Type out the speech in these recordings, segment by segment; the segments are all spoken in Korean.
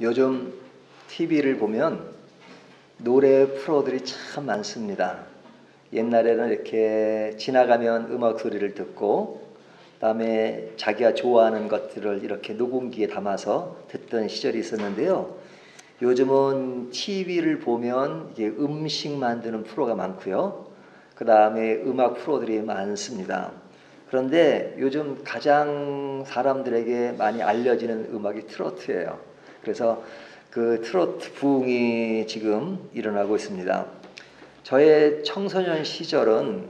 요즘 TV를 보면 노래 프로들이 참 많습니다. 옛날에는 이렇게 지나가면 음악 소리를 듣고 그다음에 자기가 좋아하는 것들을 이렇게 녹음기에 담아서 듣던 시절이 있었는데요. 요즘은 TV를 보면 이게 음식 만드는 프로가 많고요. 그다음에 음악 프로들이 많습니다. 그런데 요즘 가장 사람들에게 많이 알려지는 음악이 트로트예요. 그래서 그 트로트 부흥이 지금 일어나고 있습니다. 저의 청소년 시절은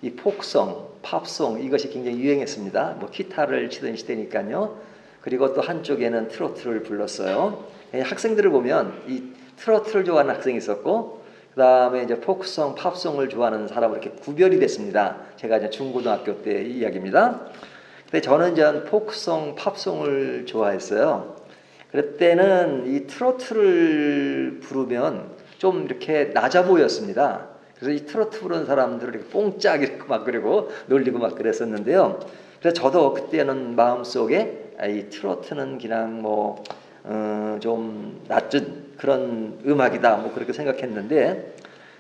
이 포크송, 팝송 이것이 굉장히 유행했습니다. 뭐 기타를 치던 시대니까요. 그리고 또 한쪽에는 트로트를 불렀어요. 학생들을 보면 이 트로트를 좋아하는 학생이 있었고, 그 다음에 이제 포크송, 팝송을 좋아하는 사람으로 이렇게 구별이 됐습니다. 제가 이제 중고등학교 때 이야기입니다. 근데 저는 이제 포크송, 팝송을 좋아했어요. 그때는 이 트로트를 부르면 좀 이렇게 낮아 보였습니다. 그래서 이 트로트 부르는 사람들을 이렇게 뽕짝 이렇게 막 그리고 놀리고 막 그랬었는데요. 그래서 저도 그때는 마음속에 이 트로트는 그냥 좀 낮은 그런 음악이다 뭐 그렇게 생각했는데,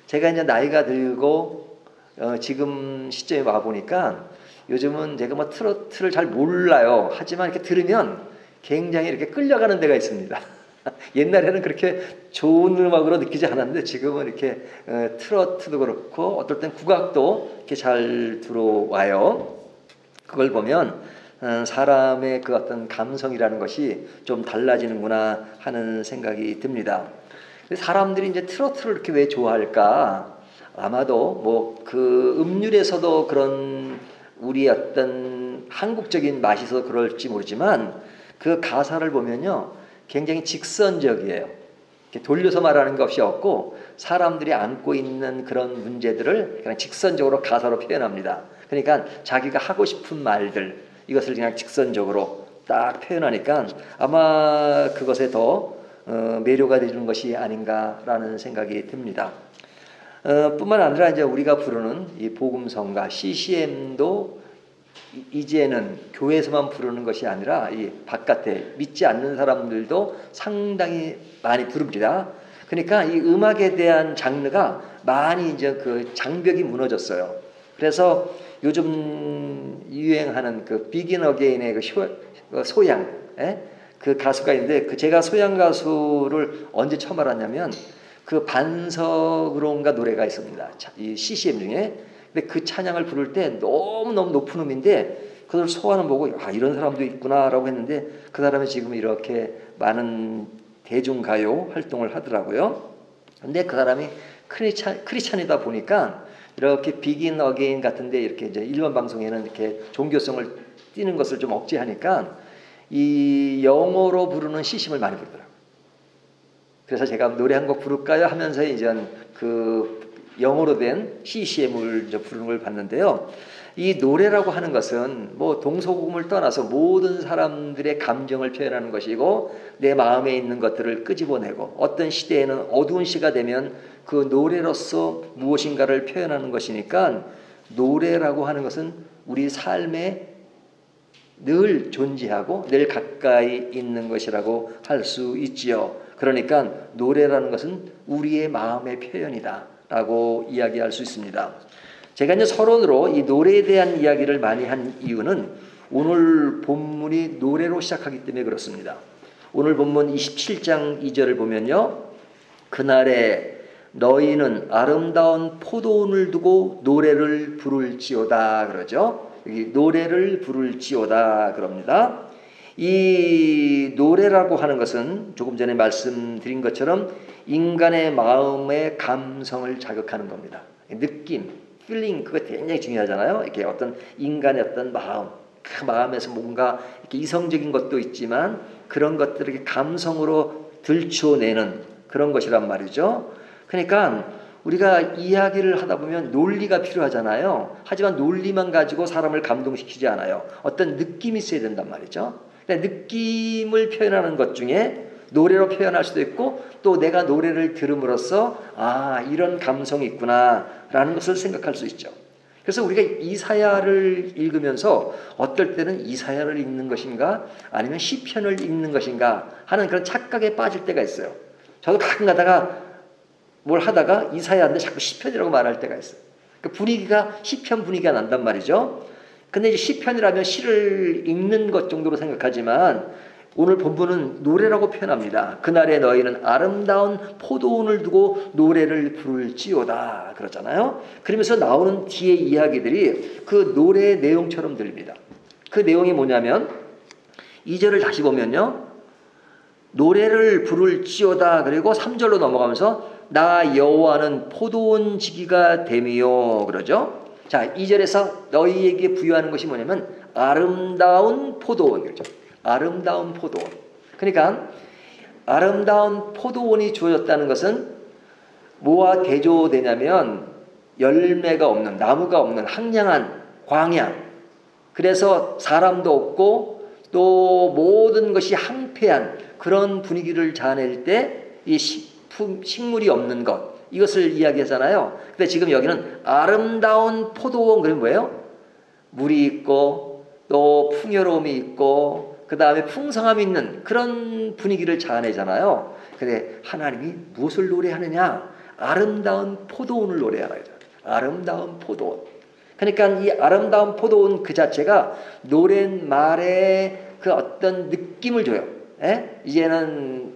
제가 이제 나이가 들고 지금 시점에 와 보니까 요즘은 제가 뭐 트로트를 잘 몰라요. 하지만 이렇게 들으면 굉장히 이렇게 끌려가는 데가 있습니다. 옛날에는 그렇게 좋은 음악으로 느끼지 않았는데 지금은 이렇게 트로트도 그렇고 어떨 땐 국악도 이렇게 잘 들어와요. 그걸 보면 사람의 그 어떤 감성이라는 것이 좀 달라지는구나 하는 생각이 듭니다. 사람들이 이제 트로트를 이렇게 왜 좋아할까? 아마도 뭐 그 음률에서도 그런 우리 어떤 한국적인 맛이 있어서 그럴지 모르지만 그 가사를 보면요 굉장히 직선적이에요. 돌려서 말하는 것이 없고 사람들이 안고 있는 그런 문제들을 그냥 직선적으로 가사로 표현합니다. 그러니까 자기가 하고 싶은 말들 이것을 그냥 직선적으로 딱 표현하니까 아마 그것에 더 매료가 되는 것이 아닌가라는 생각이 듭니다. 뿐만 아니라 이제 우리가 부르는 이 복음성가 CCM도 이제는 교회에서만 부르는 것이 아니라 이 바깥에 믿지 않는 사람들도 상당히 많이 부릅니다. 그러니까 이 음악에 대한 장르가 많이 이제 그 장벽이 무너졌어요. 그래서 요즘 유행하는 그 비긴 어게인의 그 소양, 그 가수가 있는데 그 제가 소양 가수를 언제 처음 알았냐면 그 반석으로인가 노래가 있습니다. 이 CCM 중에. 근데 그 찬양을 부를 때 너무너무 높은 음인데 그걸 소화는 보고 이런 사람도 있구나라고 했는데 그 사람이 지금 이렇게 많은 대중가요 활동을 하더라고요. 근데 그 사람이 크리스찬이다 보니까 이렇게 비긴 어게인 같은데 이렇게 이제 일반 방송에는 이렇게 종교성을 띠는 것을 좀 억제하니까 이 영어로 부르는 CCM을 많이 부르더라고요. 그래서 제가 노래 한 곡 부를까요 하면서 이제 그 영어로 된 CCM을 부르는 걸 봤는데요. 이 노래라고 하는 것은 뭐 동서고금을 떠나서 모든 사람들의 감정을 표현하는 것이고 내 마음에 있는 것들을 끄집어내고 어떤 시대에는 어두운 시가 되면 그 노래로서 무엇인가를 표현하는 것이니까 노래라고 하는 것은 우리 삶에 늘 존재하고 늘 가까이 있는 것이라고 할 수 있지요. 그러니까 노래라는 것은 우리의 마음의 표현이다 라고 이야기할 수 있습니다. 제가 이제 서론으로 이 노래에 대한 이야기를 많이 한 이유는 오늘 본문이 노래로 시작하기 때문에 그렇습니다. 오늘 본문 27장 2절을 보면요. 그날에 너희는 아름다운 포도원을 두고 노래를 부를지어다 그러죠. 여기 노래를 부를지어다 그럽니다. 이 노래라고 하는 것은 조금 전에 말씀드린 것처럼 인간의 마음의 감성을 자극하는 겁니다. 느낌, feeling 그거 굉장히 중요하잖아요. 이렇게 어떤 인간의 어떤 마음, 그 마음에서 뭔가 이렇게 이성적인 것도 있지만 그런 것들을 이렇게 감성으로 들춰내는 그런 것이란 말이죠. 그러니까 우리가 이야기를 하다 보면 논리가 필요하잖아요. 하지만 논리만 가지고 사람을 감동시키지 않아요. 어떤 느낌이 있어야 된단 말이죠. 느낌을 표현하는 것 중에 노래로 표현할 수도 있고 또 내가 노래를 들음으로써 이런 감성이 있구나 라는 것을 생각할 수 있죠. 그래서 우리가 이사야를 읽으면서 어떨 때는 이사야를 읽는 것인가 아니면 시편을 읽는 것인가 하는 그런 착각에 빠질 때가 있어요. 저도 가끔 가다가 뭘 하다가 이사야인데 자꾸 시편이라고 말할 때가 있어요. 그 분위기가 시편 분위기가 난단 말이죠. 근데 이제 시편이라면 시를 읽는 것 정도로 생각하지만 오늘 본문은 노래라고 표현합니다. 그날에 너희는 아름다운 포도원을 두고 노래를 부를지어다 그러잖아요. 그러면서 나오는 뒤에 이야기들이 그 노래의 내용처럼 들립니다. 그 내용이 뭐냐면 2절을 다시 보면요. 노래를 부를지어다 그리고 3절로 넘어가면서 나 여호와는 포도원 지기가 됨이요 그러죠. 자, 2절에서 너희에게 부여하는 것이 뭐냐면 아름다운 포도원 그렇죠. 아름다운 포도원. 그러니까 아름다운 포도원이 주어졌다는 것은 뭐와 대조되냐면 열매가 없는 나무가 없는 황량한 광야. 그래서 사람도 없고 또 모든 것이 황폐한 그런 분위기를 자아낼 때 이 식물이 없는 것 이것을 이야기하잖아요. 근데 지금 여기는 아름다운 포도원 그러면 뭐예요? 물이 있고 또 풍요로움이 있고 그 다음에 풍성함이 있는 그런 분위기를 자아내잖아요. 근데 하나님이 무엇을 노래하느냐? 아름다운 포도원을 노래하라. 아름다운 포도원. 그러니까 이 아름다운 포도원 그 자체가 노랫말에 그 어떤 느낌을 줘요. 이제는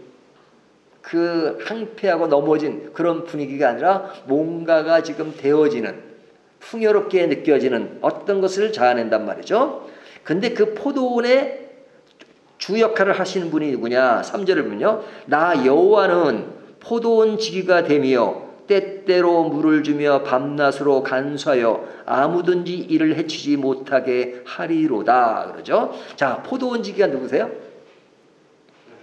그 황폐하고 넘어진 그런 분위기가 아니라 뭔가가 지금 되어지는 풍요롭게 느껴지는 어떤 것을 자아낸단 말이죠. 근데 그 포도원의 주 역할을 하시는 분이 누구냐? 3절을 보면요. 나 여호와는 포도원 지기가 되며 때때로 물을 주며 밤낮으로 간수하여 아무든지 이를 해치지 못하게 하리로다. 그러죠. 자, 포도원 지기가 누구세요?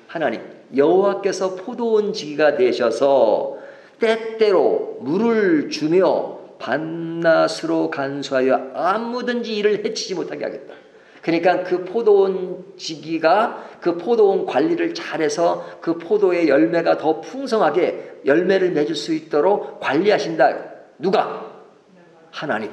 하나님. 여호와께서 포도원 지기가 되셔서 때때로 물을 주며 밤낮으로 간수하여 아무든지 이를 해치지 못하게 하겠다. 그러니까 그 포도원 지기가 그 포도원 관리를 잘해서 그 포도의 열매가 더 풍성하게 열매를 맺을 수 있도록 관리하신다. 누가? 하나님.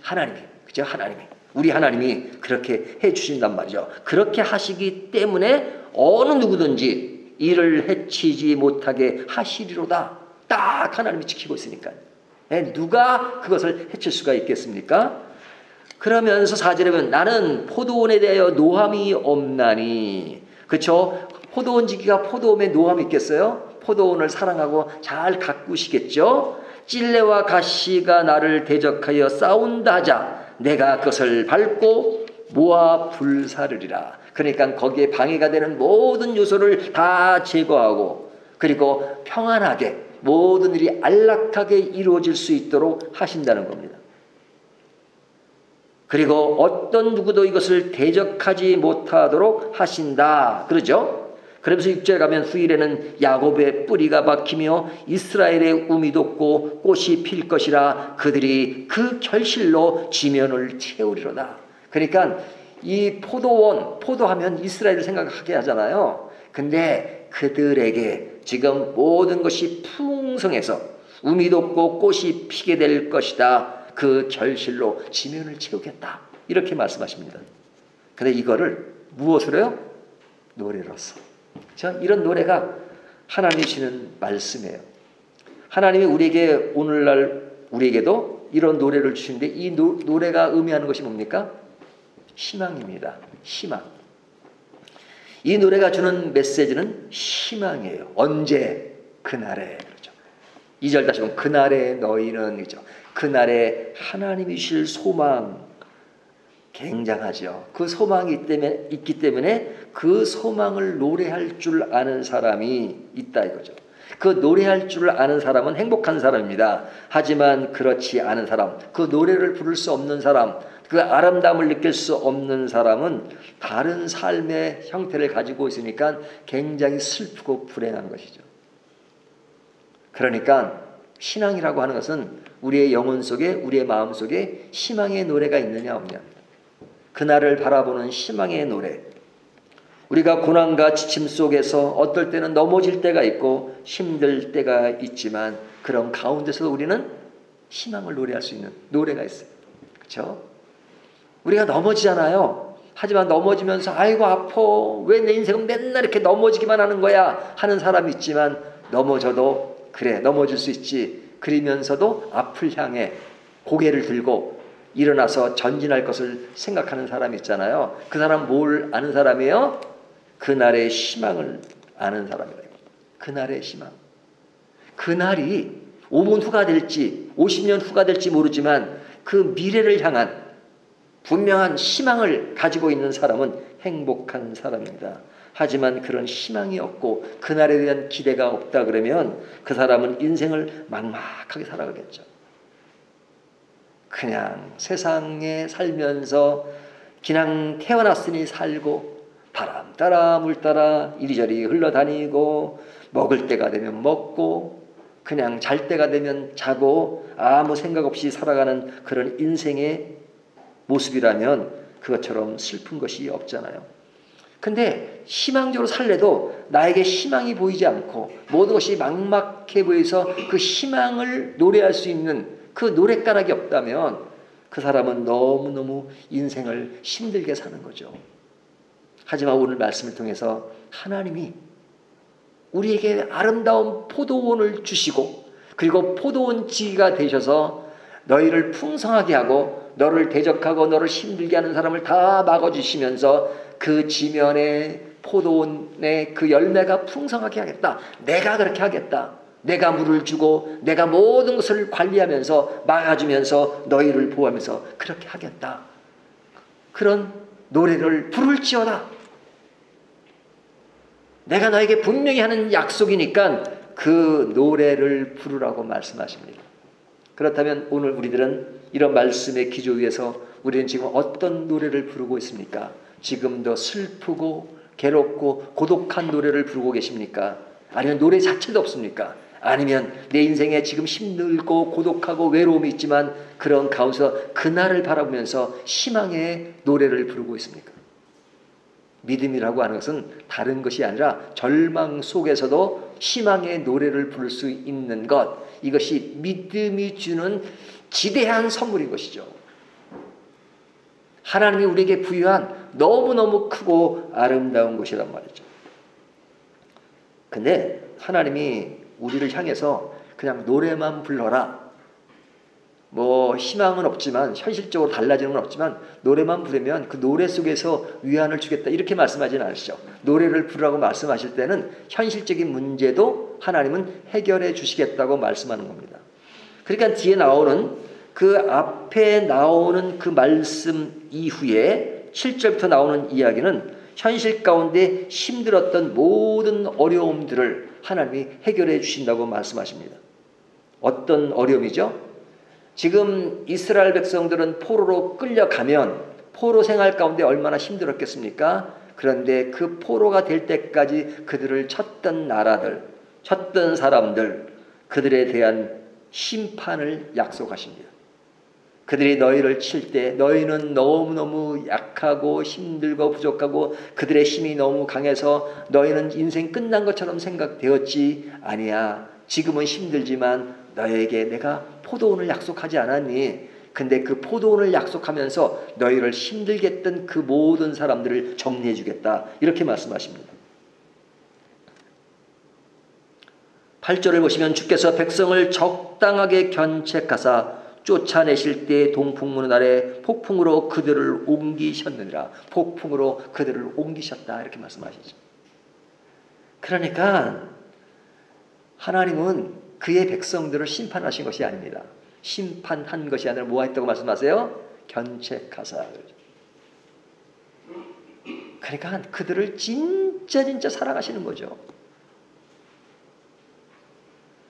하나님이. 그죠? 하나님이. 우리 하나님이 그렇게 해 주신단 말이죠. 그렇게 하시기 때문에 어느 누구든지 이를 해치지 못하게 하시리로다. 딱 하나님이 지키고 있으니까. 누가 그것을 해칠 수가 있겠습니까? 그러면서 4절에 보면 나는 포도원에 대하여 노함이 없나니. 그렇죠? 포도원 지기가 포도원에 노함이 있겠어요? 포도원을 사랑하고 잘 가꾸시겠죠? 찔레와 가시가 나를 대적하여 싸운다 하자 내가 그것을 밟고 모아 불사르리라. 그러니까 거기에 방해가 되는 모든 요소를 다 제거하고 그리고 평안하게 모든 일이 안락하게 이루어질 수 있도록 하신다는 겁니다. 그리고 어떤 누구도 이것을 대적하지 못하도록 하신다. 그러죠? 그러면서 6절 가면 후일에는 야곱의 뿌리가 박히며 이스라엘의 움이 돋고 꽃이 필 것이라 그들이 그 결실로 지면을 채우리로다. 그러니까 이 포도원, 포도하면 이스라엘을 생각하게 하잖아요. 근데 그들에게 지금 모든 것이 풍성해서 움이 돋고 꽃이 피게 될 것이다. 그 결실로 지면을 채우겠다. 이렇게 말씀하십니다. 근데 이거를 무엇으로 해요? 노래로서. 이런 노래가 하나님이 주시는 말씀이에요. 하나님이 우리에게 오늘날 우리에게도 이런 노래를 주시는데 이 노래가 의미하는 것이 뭡니까? 희망입니다. 희망. 이 노래가 주는 메시지는 희망이에요. 언제? 그날에. 그렇죠. 2절 다시 보면 그날에 너희는 그렇죠. 그날에 하나님이 주실 소망 굉장하죠. 그 소망이 있기 때문에 그 소망을 노래할 줄 아는 사람이 있다 이거죠. 그 노래할 줄 아는 사람은 행복한 사람입니다. 하지만 그렇지 않은 사람, 그 노래를 부를 수 없는 사람, 그 아름다움을 느낄 수 없는 사람은 다른 삶의 형태를 가지고 있으니까 굉장히 슬프고 불행한 것이죠. 그러니까 신앙이라고 하는 것은 우리의 영혼 속에 우리의 마음 속에 희망의 노래가 있느냐 없느냐. 그날을 바라보는 희망의 노래. 우리가 고난과 지침 속에서 어떨 때는 넘어질 때가 있고 힘들 때가 있지만 그런 가운데서 우리는 희망을 노래할 수 있는 노래가 있어요. 그렇죠? 우리가 넘어지잖아요. 하지만 넘어지면서 아이고 아파, 왜 내 인생은 맨날 이렇게 넘어지기만 하는 거야 하는 사람이 있지만, 넘어져도 그래 넘어질 수 있지 그러면서도 앞을 향해 고개를 들고 일어나서 전진할 것을 생각하는 사람이 있잖아요. 그 사람 뭘 아는 사람이에요? 그날의 희망을 아는 사람이에요. 그날의 희망. 그날이 5분 후가 될지 50년 후가 될지 모르지만 그 미래를 향한 분명한 희망을 가지고 있는 사람은 행복한 사람입니다. 하지만 그런 희망이 없고 그날에 대한 기대가 없다 그러면 그 사람은 인생을 막막하게 살아가겠죠. 그냥 세상에 살면서 그냥 태어났으니 살고 바람 따라 물 따라 이리저리 흘러다니고 먹을 때가 되면 먹고 그냥 잘 때가 되면 자고 아무 생각 없이 살아가는 그런 인생의 모습이라면 그것처럼 슬픈 것이 없잖아요. 근데 희망적으로 살래도 나에게 희망이 보이지 않고 모든 것이 막막해 보여서 그 희망을 노래할 수 있는 그 노랫가락이 없다면 그 사람은 너무너무 인생을 힘들게 사는 거죠. 하지만 오늘 말씀을 통해서 하나님이 우리에게 아름다운 포도원을 주시고 그리고 포도원 지기가 되셔서 너희를 풍성하게 하고 너를 대적하고 너를 힘들게 하는 사람을 다 막아주시면서 그 지면의 포도원의 그 열매가 풍성하게 하겠다. 내가 그렇게 하겠다. 내가 물을 주고 내가 모든 것을 관리하면서 막아주면서 너희를 보호하면서 그렇게 하겠다. 그런 노래를 부를지어다. 내가 너에게 분명히 하는 약속이니까 그 노래를 부르라고 말씀하십니다. 그렇다면 오늘 우리들은 이런 말씀의 기조 위에서 우리는 지금 어떤 노래를 부르고 있습니까? 지금도 슬프고 괴롭고 고독한 노래를 부르고 계십니까? 아니면 노래 자체도 없습니까? 아니면 내 인생에 지금 힘들고 고독하고 외로움이 있지만 그런 가운데서 그날을 바라보면서 희망의 노래를 부르고 있습니까? 믿음이라고 하는 것은 다른 것이 아니라 절망 속에서도 희망의 노래를 부를 수 있는 것, 이것이 믿음이 주는 지대한 선물인 것이죠. 하나님이 우리에게 부여한 너무너무 크고 아름다운 것이란 말이죠. 근데 하나님이 우리를 향해서 그냥 노래만 불러라, 뭐 희망은 없지만 현실적으로 달라지는 건 없지만 노래만 부르면 그 노래 속에서 위안을 주겠다 이렇게 말씀하지는 않으시죠. 노래를 부르라고 말씀하실 때는 현실적인 문제도 하나님은 해결해 주시겠다고 말씀하는 겁니다. 그러니까 뒤에 나오는 그 앞에 나오는 그 말씀 이후에 7절부터 나오는 이야기는 현실 가운데 힘들었던 모든 어려움들을 하나님이 해결해 주신다고 말씀하십니다. 어떤 어려움이죠? 지금 이스라엘 백성들은 포로로 끌려가면 포로 생활 가운데 얼마나 힘들었겠습니까? 그런데 그 포로가 될 때까지 그들을 쳤던 나라들, 쳤던 사람들, 그들에 대한 심판을 약속하십니다. 그들이 너희를 칠 때 너희는 너무너무 약하고 힘들고 부족하고 그들의 힘이 너무 강해서 너희는 인생 끝난 것처럼 생각되었지 아니야. 지금은 힘들지만 너희에게 내가 포도원을 약속하지 않았니? 근데 그 포도원을 약속하면서 너희를 힘들게 했던 그 모든 사람들을 정리해 주겠다. 이렇게 말씀하십니다. 8절을 보시면 주께서 백성을 적당하게 견책하사 쫓아내실 때 동풍문 아래 폭풍으로 그들을 옮기셨느니라. 폭풍으로 그들을 옮기셨다. 이렇게 말씀하시죠. 그러니까 하나님은 그의 백성들을 심판하신 것이 아닙니다. 심판한 것이 아니라 뭐 했다고 말씀하세요? 견책하사. 그러니까 그들을 진짜 사랑하시는 거죠.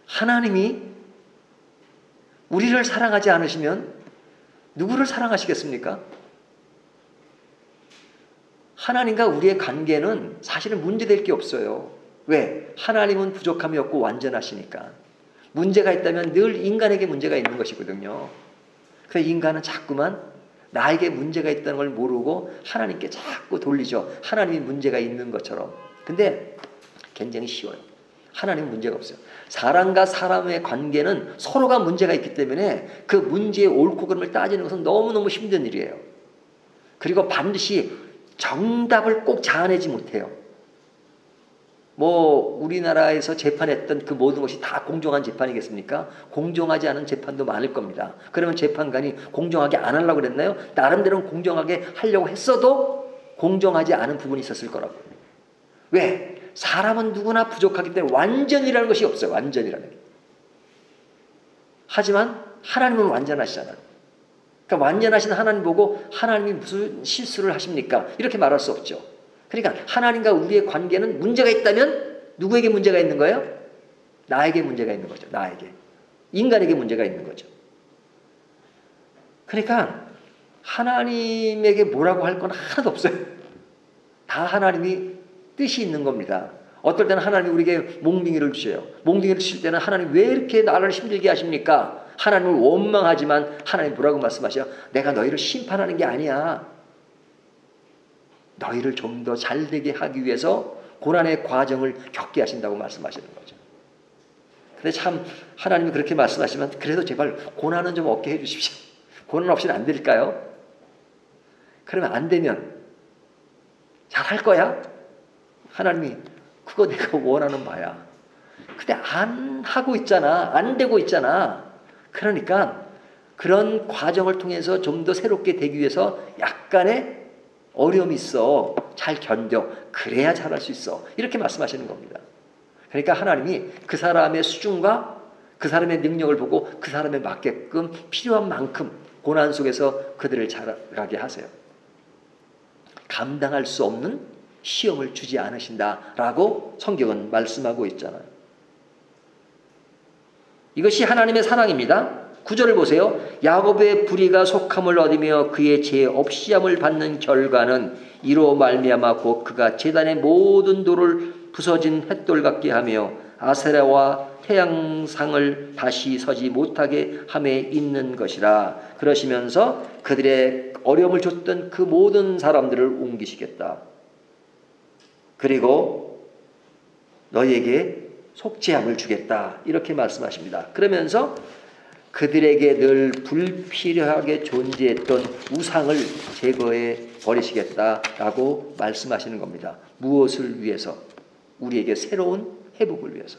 하나님이 우리를 사랑하지 않으시면 누구를 사랑하시겠습니까? 하나님과 우리의 관계는 사실은 문제될 게 없어요. 왜? 하나님은 부족함이 없고 완전하시니까. 문제가 있다면 늘 인간에게 문제가 있는 것이거든요. 그래서 인간은 자꾸만 나에게 문제가 있다는 걸 모르고 하나님께 자꾸 돌리죠. 하나님이 문제가 있는 것처럼. 근데 굉장히 쉬워요. 하나님은 문제가 없어요. 사람과 사람의 관계는 서로가 문제가 있기 때문에 그 문제의 옳고 그름을 따지는 것은 너무너무 힘든 일이에요. 그리고 반드시 정답을 꼭 자아내지 못해요. 뭐 우리나라에서 재판했던 그 모든 것이 다 공정한 재판이겠습니까? 공정하지 않은 재판도 많을 겁니다. 그러면 재판관이 공정하게 안 하려고 그랬나요? 나름대로는 공정하게 하려고 했어도 공정하지 않은 부분이 있었을 거라고. 왜? 사람은 누구나 부족하기 때문에 완전이라는 것이 없어요. 완전이라는 게. 하지만 하나님은 완전하시잖아요. 그러니까 완전하신 하나님 보고 하나님이 무슨 실수를 하십니까? 이렇게 말할 수 없죠. 그러니까 하나님과 우리의 관계는 문제가 있다면 누구에게 문제가 있는 거예요? 나에게 문제가 있는 거죠. 나에게. 인간에게 문제가 있는 거죠. 그러니까 하나님에게 뭐라고 할 건 하나도 없어요. 다 하나님이 뜻이 있는 겁니다. 어떨 때는 하나님이 우리에게 몽둥이를 주셔요. 몽둥이를 주실 때는 하나님 왜 이렇게 나를 힘들게 하십니까? 하나님을 원망하지만 하나님 뭐라고 말씀하셔요? 내가 너희를 심판하는 게 아니야. 너희를 좀 더 잘되게 하기 위해서 고난의 과정을 겪게 하신다고 말씀하시는 거죠. 근데 참 하나님이 그렇게 말씀하시면 그래도 제발 고난은 좀 없게 해주십시오. 고난 없이는 안 될까요? 그러면 안 되면 잘할 거야? 하나님이 그거 내가 원하는 바야. 근데 안 하고 있잖아. 안 되고 있잖아. 그러니까 그런 과정을 통해서 좀 더 새롭게 되기 위해서 약간의 어려움이 있어. 잘 견뎌. 그래야 잘할 수 있어. 이렇게 말씀하시는 겁니다. 그러니까 하나님이 그 사람의 수준과 그 사람의 능력을 보고 그 사람에 맞게끔 필요한 만큼 고난 속에서 그들을 자라게 하세요. 감당할 수 없는 시험을 주지 않으신다라고 성경은 말씀하고 있잖아요. 이것이 하나님의 사랑입니다. 9절을 보세요. 야곱의 불의가 속함을 얻으며 그의 죄 없이함을 받는 결과는 이로 말미암아 곧 그가 제단의 모든 돌을 부서진 햇돌 같게 하며 아세라와 태양상을 다시 서지 못하게 함에 있는 것이라. 그러시면서 그들의 어려움을 줬던 그 모든 사람들을 옮기시겠다. 그리고 너희에게 속죄함을 주겠다. 이렇게 말씀하십니다. 그러면서 그들에게 늘 불필요하게 존재했던 우상을 제거해 버리시겠다라고 말씀하시는 겁니다. 무엇을 위해서? 우리에게 새로운 회복을 위해서.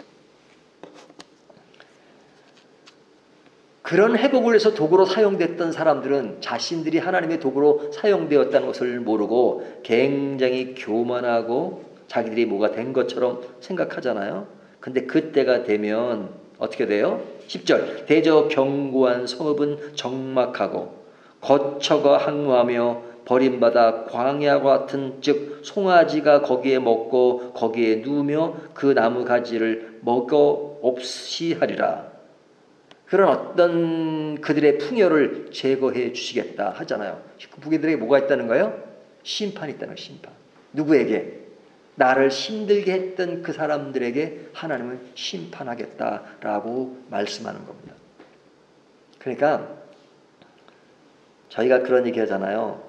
그런 회복을 위해서 도구로 사용됐던 사람들은 자신들이 하나님의 도구로 사용되었다는 것을 모르고 굉장히 교만하고 자기들이 뭐가 된 것처럼 생각하잖아요. 근데 그때가 되면 어떻게 돼요? 10절 대저 견고한 성읍은 적막하고 거처가 항로하며 버림받아 광야 같은 즉 송아지가 거기에 먹고 거기에 누우며 그 나무 가지를 먹어 없이 하리라. 그런 어떤 그들의 풍요를 제거해 주시겠다 하잖아요. 그들에게 뭐가 있다는 거예요? 심판이 있다는 거예요. 심판. 누구에게? 나를 힘들게 했던 그 사람들에게 하나님은 심판하겠다라고 말씀하는 겁니다. 그러니까 저희가 그런 얘기 하잖아요.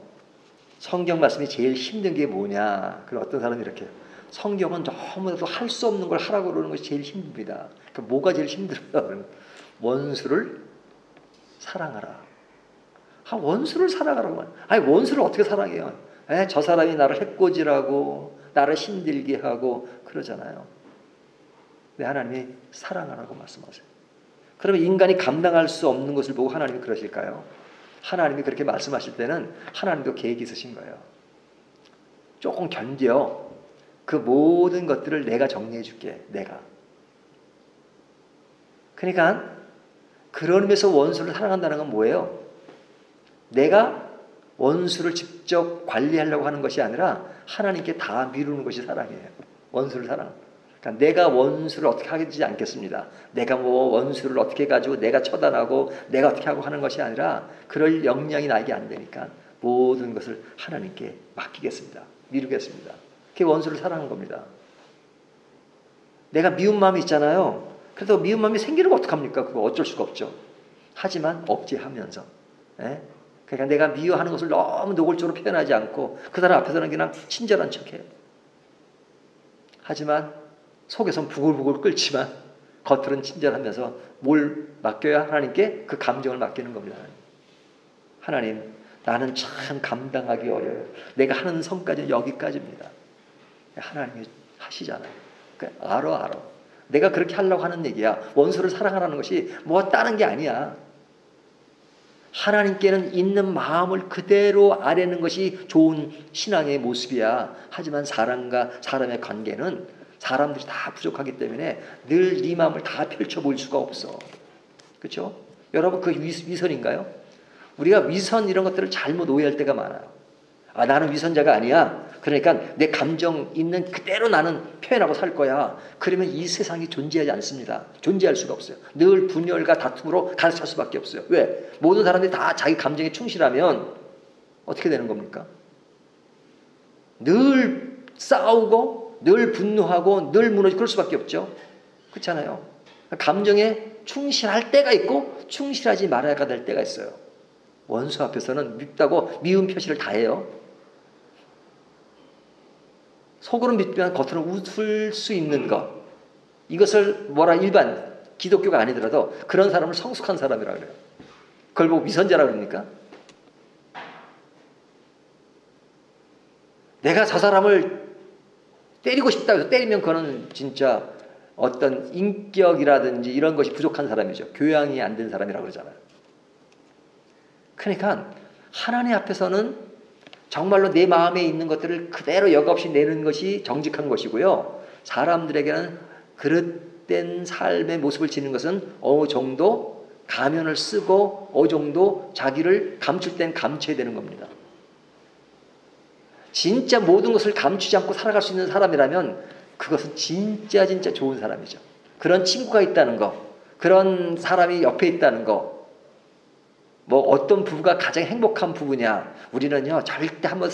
성경 말씀이 제일 힘든 게 뭐냐. 그럼 어떤 사람이 이렇게 해요. 성경은 너무나도 할 수 없는 걸 하라고 그러는 것이 제일 힘듭니다. 그러니까 뭐가 제일 힘들어요? 원수를 사랑하라. 원수를 사랑하라고. 아니 원수를 어떻게 사랑해요? 저 사람이 나를 해코지라고 나를 힘들게 하고 그러잖아요. 왜 하나님이 사랑하라고 말씀하세요? 그러면 인간이 감당할 수 없는 것을 보고 하나님이 그러실까요? 하나님이 그렇게 말씀하실 때는 하나님도 계획이 있으신 거예요. 조금 견뎌. 그 모든 것들을 내가 정리해 줄게. 내가. 그러니까 그런 의미에서 원수를 사랑한다는 건 뭐예요? 내가 원수를 직접 관리하려고 하는 것이 아니라 하나님께 다 미루는 것이 사랑이에요. 원수를 사랑. 그러니까 내가 원수를 어떻게 하지 않겠습니다. 내가 뭐 원수를 어떻게 가지고 내가 처단하고 내가 어떻게 하고 하는 것이 아니라 그럴 역량이 나에게 안 되니까 모든 것을 하나님께 맡기겠습니다. 미루겠습니다. 그게 원수를 사랑하는 겁니다. 내가 미운 마음이 있잖아요. 그래도 미운 마음이 생기는 거 어떡합니까? 그거 어쩔 수가 없죠. 하지만 억제하면서. 그러니까 내가 미워하는 것을 너무 노골적으로 표현하지 않고 그 사람 앞에서는 그냥 친절한 척해요. 하지만 속에선 부글부글 끓지만 겉으로는 친절하면서 뭘 맡겨야 하나님께 그 감정을 맡기는 겁니다. 하나님, 나는 참 감당하기 어려워요. 내가 하는 성까지는 여기까지입니다. 하나님이 하시잖아요. 그러니까 알아. 내가 그렇게 하려고 하는 얘기야. 원수를 사랑하라는 것이 뭐 다른 게 아니야. 하나님께는 있는 마음을 그대로 아뢰는 것이 좋은 신앙의 모습이야. 하지만 사람과 사람의 관계는 사람들이 다 부족하기 때문에 늘 네 마음을 다 펼쳐 보일 수가 없어. 그렇죠? 여러분 그 위선인가요? 우리가 위선 이런 것들을 잘못 오해할 때가 많아요. 아, 나는 위선자가 아니야. 그러니까 내 감정 있는 그대로 나는 표현하고 살 거야. 그러면 이 세상이 존재하지 않습니다. 존재할 수가 없어요. 늘 분열과 다툼으로 가득 찰 수밖에 없어요. 왜? 모든 사람들이 다 자기 감정에 충실하면 어떻게 되는 겁니까? 늘 싸우고 늘 분노하고 늘 무너지고 그럴 수밖에 없죠. 그렇잖아요. 감정에 충실할 때가 있고 충실하지 말아야 될 때가 있어요. 원수 앞에서는 밉다고 미운 표시를 다 해요. 속으로는 밉지만 겉으로는 웃을 수 있는 것. 이것을 일반 기독교가 아니더라도 그런 사람을 성숙한 사람이라고 그래요. 그걸 보고 위선자라고 그럽니까? 내가 저 사람을 때리고 싶다고 해서 때리면 그거는 진짜 어떤 인격이라든지 이런 것이 부족한 사람이죠. 교양이 안 된 사람이라고 그러잖아요. 그러니까 하나님 앞에서는 정말로 내 마음에 있는 것들을 그대로 여과없이 내는 것이 정직한 것이고요. 사람들에게는 그릇된 삶의 모습을 지니는 것은 어느 정도 가면을 쓰고 어느 정도 자기를 감출 땐 감춰야 되는 겁니다. 진짜 모든 것을 감추지 않고 살아갈 수 있는 사람이라면 그것은 진짜 좋은 사람이죠. 그런 친구가 있다는 거, 그런 사람이 옆에 있다는 거, 뭐 어떤 부부가 가장 행복한 부부냐, 우리는요 절대 한번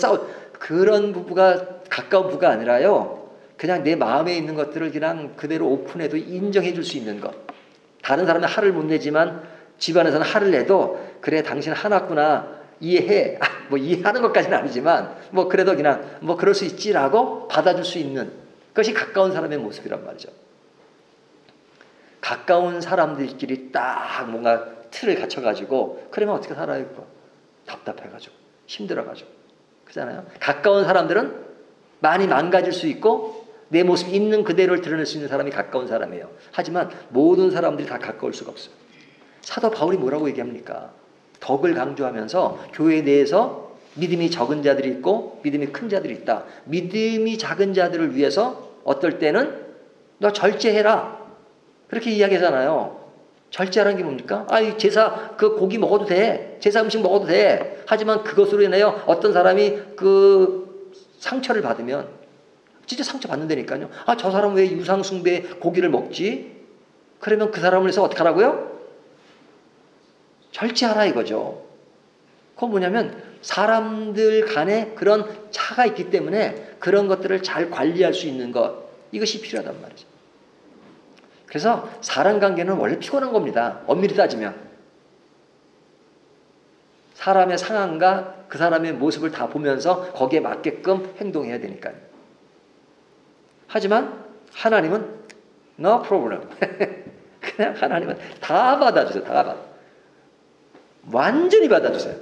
그런 부부가 가까운 부부가 아니라요, 그냥 내 마음에 있는 것들을 그냥 그대로 오픈해도 인정해 줄 수 있는 것. 다른 사람은 화를 못 내지만 집안에서는 화를 내도 그래 당신 화났구나 이해해. 뭐 이해하는 것까지는 아니지만 뭐 그래도 그냥 뭐 그럴 수 있지라고 받아줄 수 있는 그것이 가까운 사람의 모습이란 말이죠. 가까운 사람들끼리 딱 뭔가 틀을 갖춰가지고 그러면 어떻게 살아요? 답답해가지고 힘들어가지고 그렇잖아요. 가까운 사람들은 많이 망가질 수 있고 내 모습 있는 그대로를 드러낼 수 있는 사람이 가까운 사람이에요. 하지만 모든 사람들이 다 가까울 수가 없어요. 사도 바울이 뭐라고 얘기합니까? 덕을 강조하면서 교회 내에서 믿음이 적은 자들이 있고 믿음이 큰 자들이 있다. 믿음이 작은 자들을 위해서 어떨 때는 너 절제해라. 그렇게 이야기하잖아요. 절제하라는 게 뭡니까? 제사 그 고기 먹어도 돼. 제사 음식 먹어도 돼. 하지만 그것으로 인하여 어떤 사람이 그 상처를 받으면 진짜 상처 받는다니까요. 저 사람 왜 유상 숭배 고기를 먹지? 그러면 그 사람을 해서 어떻게 하라고요? 절제하라 이거죠. 그건 뭐냐면 사람들 간에 그런 차가 있기 때문에 그런 것들을 잘 관리할 수 있는 것, 이것이 필요하단 말이죠. 그래서 사람 관계는 원래 피곤한 겁니다. 엄밀히 따지면. 사람의 상황과 그 사람의 모습을 다 보면서 거기에 맞게끔 행동해야 되니까요. 하지만 하나님은 no problem. 그냥 하나님은 다 받아주세요. 다 받아. 완전히 받아주세요.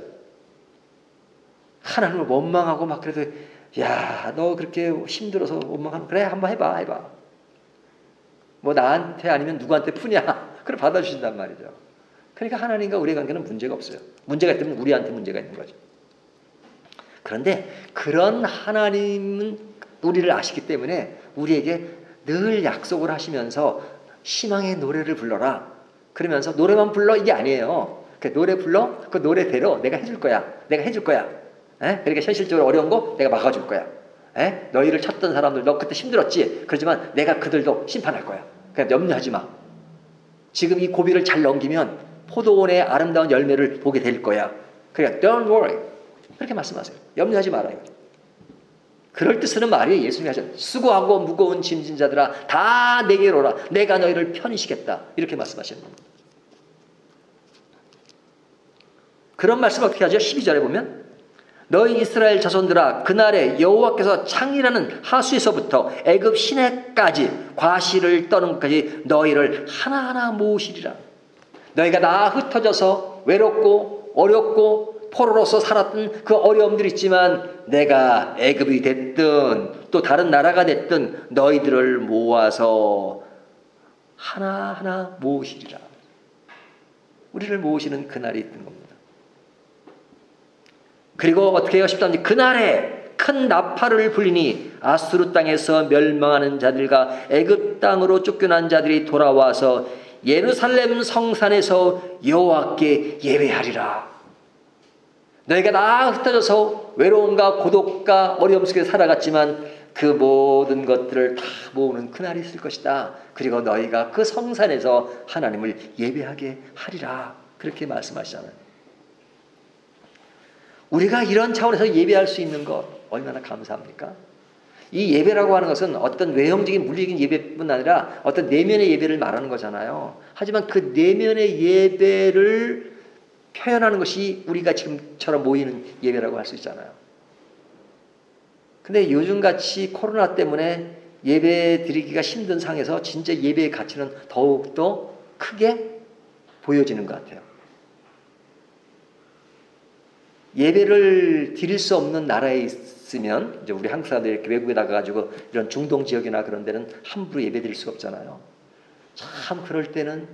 하나님을 원망하고 막 그래도 야, 너 그렇게 힘들어서 원망하면 그래 한번 해봐. 뭐 나한테 아니면 누구한테 푸냐? 그래 받아주신단 말이죠. 그러니까 하나님과 우리의 관계는 문제가 없어요. 문제가 있다면 우리한테 문제가 있는 거죠. 그런데 그런 하나님은 우리를 아시기 때문에 우리에게 늘 약속을 하시면서 희망의 노래를 불러라. 그러면서 노래만 불러 이게 아니에요. 그 노래 불러 그 노래대로 내가 해줄 거야. 그러니까 현실적으로 어려운 거 내가 막아줄 거야. 너희를 찾던 사람들 너 그때 힘들었지. 그렇지만 내가 그들도 심판할 거야. 그냥 염려하지 마. 지금 이 고비를 잘 넘기면 포도원의 아름다운 열매를 보게 될 거야. 그러니까 don't worry. 그렇게 말씀하세요. 염려하지 말아요. 그럴 때 쓰는 말이 예수님이 하셨죠. 수고하고 무거운 짐진 자들아 다 내게로 오라. 내가 너희를 편히 쉬겠다. 이렇게 말씀하시는 겁니다. 그런 말씀 어떻게 하죠? 12절에 보면 너희 이스라엘 자손들아, 그날에 여호와께서 창이라는 하수에서부터 애굽 시내까지 과실을 떠는 것까지 너희를 하나하나 모으시리라. 너희가 다 흩어져서 외롭고 어렵고 포로로서 살았던 그 어려움들이 있지만 내가 애굽이 됐든 또 다른 나라가 됐든 너희들을 모아서 하나하나 모으시리라. 우리를 모으시는 그날이 있는 겁니다. 그리고 어떻게 해요? 13절 그날에 큰 나팔을 불리니 아수르 땅에서 멸망하는 자들과 애굽 땅으로 쫓겨난 자들이 돌아와서 예루살렘 성산에서 여호와께 예배하리라. 너희가 다 흩어져서 외로움과 고독과 어려움 속에 살아갔지만 그 모든 것들을 다 모으는 그날이 있을 것이다. 그리고 너희가 그 성산에서 하나님을 예배하게 하리라. 그렇게 말씀하시잖아요. 우리가 이런 차원에서 예배할 수 있는 것 얼마나 감사합니까? 이 예배라고 하는 것은 어떤 외형적인 물리적인 예배뿐 아니라 어떤 내면의 예배를 말하는 거잖아요. 하지만 그 내면의 예배를 표현하는 것이 우리가 지금처럼 모이는 예배라고 할 수 있잖아요. 근데 요즘같이 코로나 때문에 예배 드리기가 힘든 상황에서 진짜 예배의 가치는 더욱더 크게 보여지는 것 같아요. 예배를 드릴 수 없는 나라에 있으면 이제 우리 한국 사람들이 이렇게 외국에 나가가지고 이런 중동 지역이나 그런 데는 함부로 예배 드릴 수가 없잖아요. 참 그럴 때는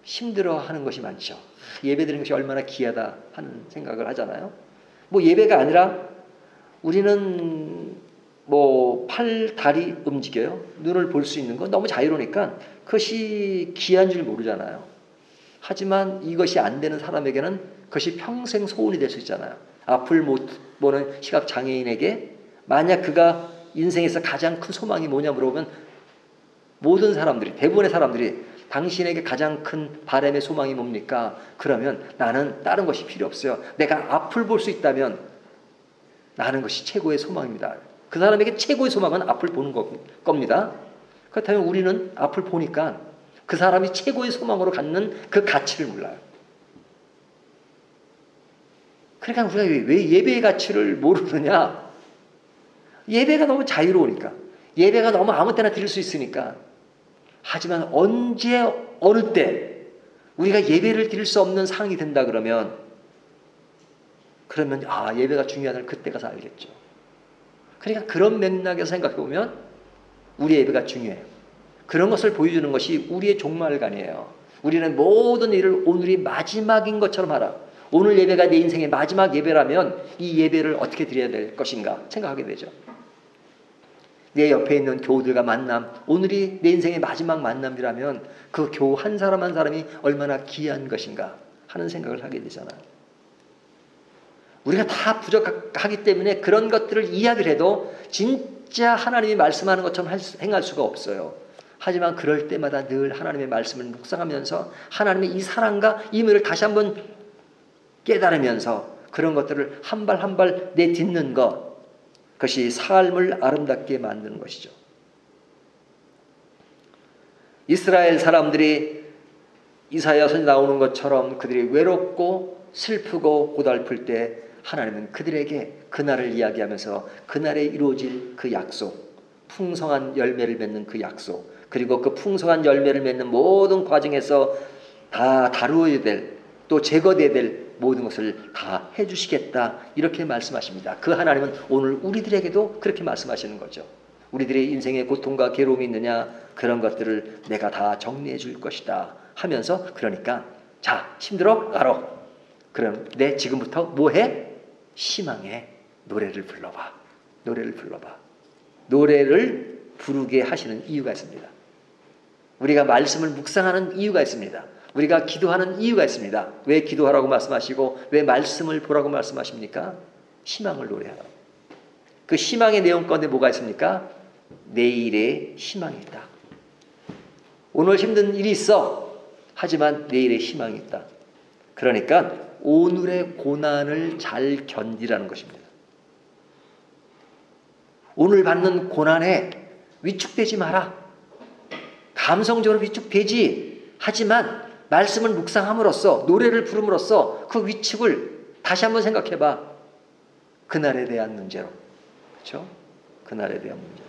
힘들어하는 것이 많죠. 예배 드리는 것이 얼마나 귀하다 하는 생각을 하잖아요. 뭐 예배가 아니라 우리는 뭐 팔, 다리 움직여요. 눈을 볼 수 있는 건 너무 자유로우니까 그것이 귀한 줄 모르잖아요. 하지만 이것이 안 되는 사람에게는 그것이 평생 소원이 될 수 있잖아요. 앞을 못 보는 시각장애인에게 만약 그가 인생에서 가장 큰 소망이 뭐냐 물어보면 모든 사람들이, 대부분의 사람들이 당신에게 가장 큰 바람의 소망이 뭡니까? 그러면 나는 다른 것이 필요 없어요. 내가 앞을 볼 수 있다면 나는 것이 최고의 소망입니다. 그 사람에게 최고의 소망은 앞을 보는 겁니다. 그렇다면 우리는 앞을 보니까 그 사람이 최고의 소망으로 갖는 그 가치를 몰라요. 그러니까 우리가 왜 예배의 가치를 모르느냐? 예배가 너무 자유로우니까. 예배가 너무 아무 때나 드릴 수 있으니까. 하지만 언제 어느 때 우리가 예배를 드릴 수 없는 상황이 된다 그러면 예배가 중요하다는 그때 가서 알겠죠. 그러니까 그런 맥락에서 생각해 보면 우리 예배가 중요해요. 그런 것을 보여주는 것이 우리의 종말관이에요. 우리는 모든 일을 오늘이 마지막인 것처럼 하라. 오늘 예배가 내 인생의 마지막 예배라면 이 예배를 어떻게 드려야 될 것인가 생각하게 되죠. 내 옆에 있는 교우들과 만남, 오늘이 내 인생의 마지막 만남이라면 그 교우 한 사람 한 사람이 얼마나 귀한 것인가 하는 생각을 하게 되잖아요. 우리가 다 부족하기 때문에 그런 것들을 이야기를 해도 진짜 하나님이 말씀하는 것처럼 행할 수가 없어요. 하지만 그럴 때마다 늘 하나님의 말씀을 묵상하면서 하나님의 이 사랑과 임의를 다시 한번 깨달으면서 그런 것들을 한 발 한 발 내딛는 것, 그것이 삶을 아름답게 만드는 것이죠. 이스라엘 사람들이 이사야 선지에 나오는 것처럼 그들이 외롭고 슬프고 고달플 때 하나님은 그들에게 그날을 이야기하면서 그날에 이루어질 그 약속, 풍성한 열매를 맺는 그 약속, 그리고 그 풍성한 열매를 맺는 모든 과정에서 다 다루어야 될, 또 제거돼야 될 모든 것을 다 해주시겠다 이렇게 말씀하십니다. 그 하나님은 오늘 우리들에게도 그렇게 말씀하시는 거죠. 우리들의 인생에 고통과 괴로움이 있느냐, 그런 것들을 내가 다 정리해 줄 것이다 하면서, 그러니까 자, 힘들어? 알아. 그럼 내 지금부터 뭐해? 희망의 노래를 불러봐. 노래를 불러봐. 노래를 부르게 하시는 이유가 있습니다. 우리가 말씀을 묵상하는 이유가 있습니다. 우리가 기도하는 이유가 있습니다. 왜 기도하라고 말씀하시고 왜 말씀을 보라고 말씀하십니까? 희망을 노래하라. 그 희망의 내용 가운데 뭐가 있습니까? 내일의 희망이 있다. 오늘 힘든 일이 있어. 하지만 내일의 희망이 있다. 그러니까 오늘의 고난을 잘 견디라는 것입니다. 오늘 받는 고난에 위축되지 마라. 감성적으로 위축되지. 하지만 말씀을 묵상함으로써, 노래를 부름으로써 그 위축을 다시 한번 생각해봐. 그날에 대한 문제로. 그렇죠? 그날에 대한 문제로.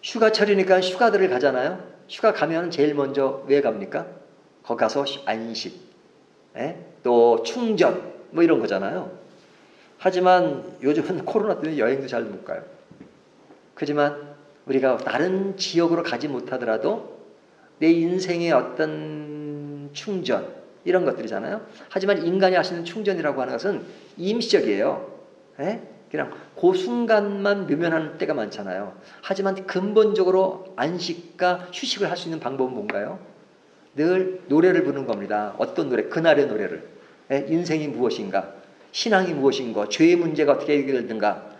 휴가철이니까 휴가들을 가잖아요. 휴가 가면 제일 먼저 왜 갑니까? 거기 가서 안식, 또 충전 뭐 이런 거잖아요. 하지만 요즘은 코로나 때문에 여행도 잘 못 가요. 하지만 우리가 다른 지역으로 가지 못하더라도 내 인생의 어떤 충전 이런 것들이잖아요. 하지만 인간이 할 수 있는 충전이라고 하는 것은 임시적이에요. 그냥 그 순간만 묘면하는 때가 많잖아요. 하지만 근본적으로 안식과 휴식을 할 수 있는 방법은 뭔가요? 늘 노래를 부르는 겁니다. 어떤 노래? 그날의 노래를. 인생이 무엇인가? 신앙이 무엇인가? 죄의 문제가 어떻게 해결되든가?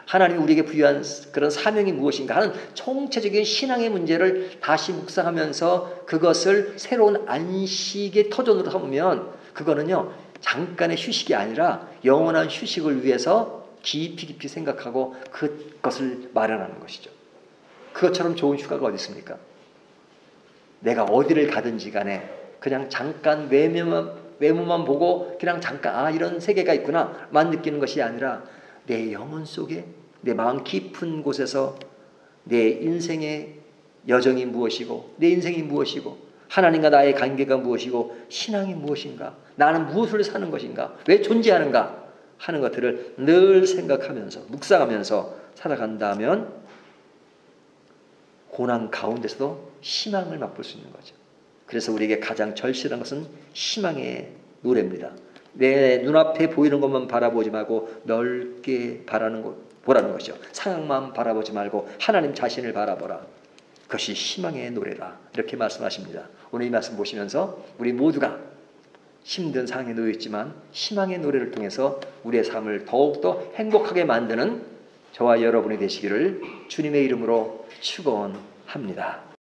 하나님이 우리에게 부여한 그런 사명이 무엇인가 하는 총체적인 신앙의 문제를 다시 묵상하면서 그것을 새로운 안식의 터전으로 삼으면 그거는요 잠깐의 휴식이 아니라 영원한 휴식을 위해서 깊이 생각하고 그것을 마련하는 것이죠. 그것처럼 좋은 휴가가 어디 있습니까? 내가 어디를 가든지 간에 그냥 잠깐 외모만 보고 그냥 잠깐 이런 세계가 있구나만 느끼는 것이 아니라 내 영혼 속에 내 마음 깊은 곳에서 내 인생의 여정이 무엇이고 내 인생이 무엇이고 하나님과 나의 관계가 무엇이고 신앙이 무엇인가 나는 무엇을 사는 것인가 왜 존재하는가 하는 것들을 늘 생각하면서 묵상하면서 살아간다면 고난 가운데서도 희망을 맛볼 수 있는 거죠. 그래서 우리에게 가장 절실한 것은 희망의 노래입니다. 내 눈앞에 보이는 것만 바라보지 말고 넓게 보라는 것이죠. 상황만 바라보지 말고 하나님 자신을 바라보라. 그것이 희망의 노래다. 이렇게 말씀하십니다. 오늘 이 말씀 보시면서 우리 모두가 힘든 상황에 놓여 있지만 희망의 노래를 통해서 우리의 삶을 더욱더 행복하게 만드는 저와 여러분이 되시기를 주님의 이름으로 축원합니다.